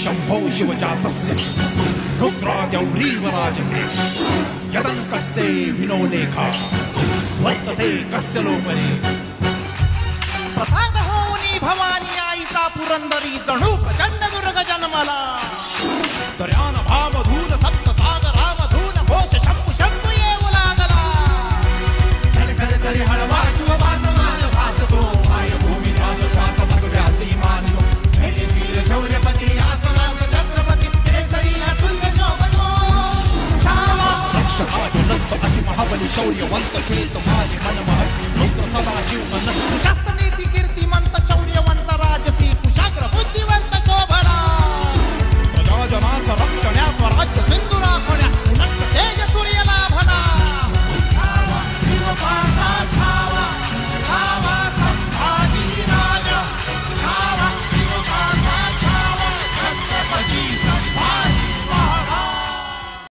शंभो शिवजातस्य रुद्राद्यौरीवराजते यदङ्कस्य विनोलेखा वर्तते कस्य लोपरे प्रसाद होऊनी भवानी आईचा पुरंदरी जणू प्रचंड दुर्ग जन्मला दर्यान भामधून सप्त सागरामधून घोष शंभू शंभू येऊ लागला खर तरी हळवा शिववास मान भासतो मायभूमी ध्यास श्वास भगव्यास मानतो धैर्यशील शौर्यपती आसनास छत्रपती केसरी अतुल्य शोभतो रक्षका ज्वलंत अति महाबली शौर्यवंत श्वेत माझे मन